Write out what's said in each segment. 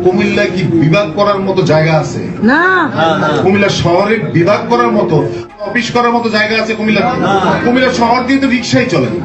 কুমিল্লা কি বিভাগ করার মতো জায়গা আছে? না কুমিল্লা শহরে বিভাগ করার মতো, অফিস করার মতো জায়গা আছে কুমিল্লাতে? কুমিল্লা শহর দিয়ে তো রিক্সাই চলে না।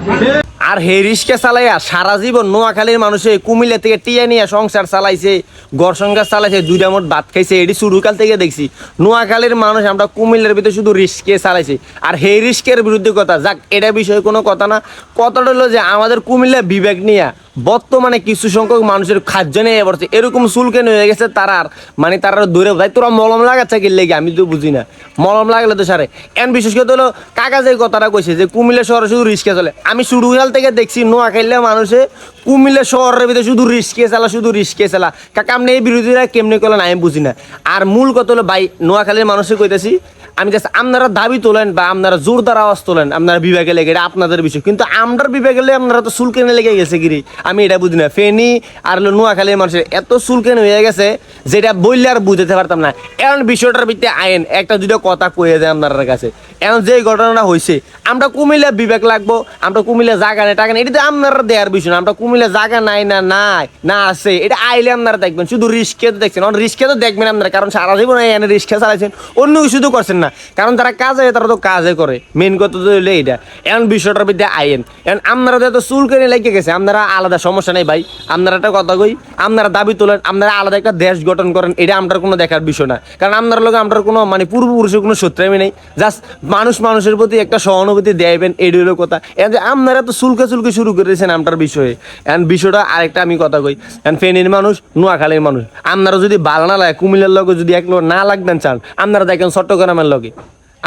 আর হে রিস্কে চালাইয়া সারা জীবন নোয়াখালীর মানুষে কুমিল্লা থেকে টিয়া নিয়ে সংসার চালাইছে, ঘর সংসার চালাইছে, দুইটা মোট ভাত খাইছে। এটি শুরুকাল থেকে দেখছি নোয়াখালীর মানুষ আমরা কুমিল্লার ভিতরে শুধু রিস্কে চালাইছে। আর হে রিস্কের বিরুদ্ধে কথা যাক, এটা বিষয়ে কোনো কথা না। কথাটা হলো যে আমাদের কুমিল্লা বিবেক নিয়ে বর্তমানে কিছু সংখ্যক মানুষের খাদ্য নিয়ে পড়ছে, এরকম চুলকেন হয়ে গেছে তারার, মানে তারা দূরে ভাই তোরা মলম লাগাচ্ছে কি লেগে আমি তো বুঝি না। মলম লাগালে তো সারে এন বিশেষ করে হলো কাকা যে কথাটা কইছে যে কুমিল্লা শহরে শুধু রিস্কে চলে। আমি শুরুকাল থেকে দেখছি নোয়াখালী মানুষে কুমিল্লা শহরের ভিতরে শুধু রিস্কে চালা, শুধু রিস্কে চালা। কাকা আপনি এই বিরোধীরা কেমনি করলেন আমি বুঝি না। আর মূল কথা হলো ভাই নোয়াখালীর মানুষের কইতেছি আমি জাস্ট আপনারা দাবি তোলেন বা আপনারা জোরদার আওয়াজ তোলেন আপনারা বিভাগে লেগে, এটা আপনাদের বিষয়। কিন্তু আমরার বিভাগে লেগে আপনারা তো চুলকেনে লেগে গেছে গিরি, আমি এটা বুঝি না। ফেনী আর নোয়াখালীর মানুষের এত চুলকেন হয়ে গেছে যেটা বললে আর বুঝতে পারতাম না। এখন বিষয়টার ভিত্তিতে আইন একটা দুটো কথা কয়ে যায় আপনার কাছে। এখন যে ঘটনাটা হয়েছে আমরা কুমিল্লা বিবেক লাগবো, আমরা কুমিল্লা জায়গা নেই টাকা নেই, এটা তো আপনারা দেওয়ার বিষয় না। আমরা কুমিল্লা জায়গা নাই না নাই না আছে, এটা আইলে আপনারা দেখবেন। শুধু রিস্কে তো দেখছেন, রিস্কে তো দেখবেন আপনারা, কারণ সারা জীবন এনে রিস্কে চালাইছেন, অন্য কিছু তো করছেন না। কারণ তারা কাজে, তারা তো কাজে করে, মেন কথা তো হইলে এইটা। এখন বিষয়টার ভিত্তিতে আইন এখন আপনারা তো চুল কেনে লেগে গেছে, আপনারা আলাদা সমস্যা নেই ভাই। আপনারা একটা কথা কই, আপনারা দাবি তোলেন, আপনারা আলাদা একটা দেশ গঠন করেন, এটা আমরা কোনো দেখার বিষয় না। কারণ আপনার লোক আমরা কোনো মানে পূর্বপুরুষের কোনো শত্রুমি নেই, জাস্ট মানুষ মানুষের প্রতি একটা সহানুভূতি দেবেন, এই হলো কথা। এখন যে আপনারা তো চুলকে চুলকে শুরু করেছেন আমটার বিষয়ে। এখন বিষয়টা আরেকটা আমি কথা কই, এখন ফেনীর মানুষ, নোয়াখালীর মানুষ, আপনারা যদি ভালো না লাগে কুমিল্লার লগে যদি এক লোক না লাগবেন চান, আপনারা দেখেন চট্টগ্রামের লগে।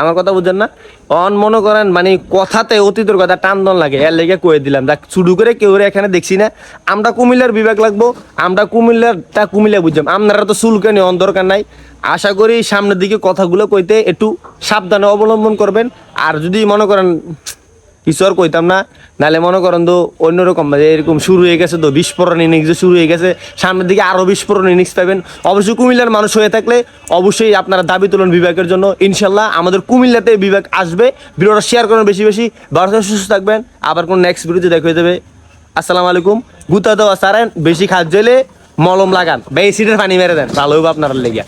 আমার কথা বুঝছেন না? অন মনে করেন মানে কথাতে অতীতের কথা টান লাগে, এর লেগে কয়ে দিলাম দেখ শুরু করে কেউ এখানে দেখছি না। আমরা কুমিল্লার বিভাগ লাগবো, আমরা কুমিল্লারটা কুমিল্লা বুঝলাম, আপনারা তো চুলকানি অন দরকার নাই। আশা করি সামনের দিকে কথাগুলো কইতে একটু সাবধানে অবলম্বন করবেন। আর যদি মনে করেন কিছু আর কইতাম না, নাহলে মনে করেন তো অন্যরকম এরকম শুরু হয়ে গেছে তো বিস্ফোরণ ইনিংস শুরু হয়ে গেছে, সামনের দিকে আরও বিস্ফোরণ ইনিংস পাবেন। অবশ্যই কুমিল্লার মানুষ হয়ে থাকলে অবশ্যই আপনারা দাবি তুলুন বিভাগের জন্য। ইনশাল্লাহ আমাদের কুমিল্লাতে বিভাগ আসবে। ভিডিওটা শেয়ার করেন বেশি বেশি। ভালো সুস্থ থাকবেন, আবার কোন নেক্সট ভিডিওতে দেখা হয়ে যাবে। আসসালামু আলাইকুম। গুতা দেওয়া সারেন, বেশি খাদ্য হলে মলম লাগান, বেশি সিটের পানি মেরে দেন, ভালো হবে আপনার লেগে।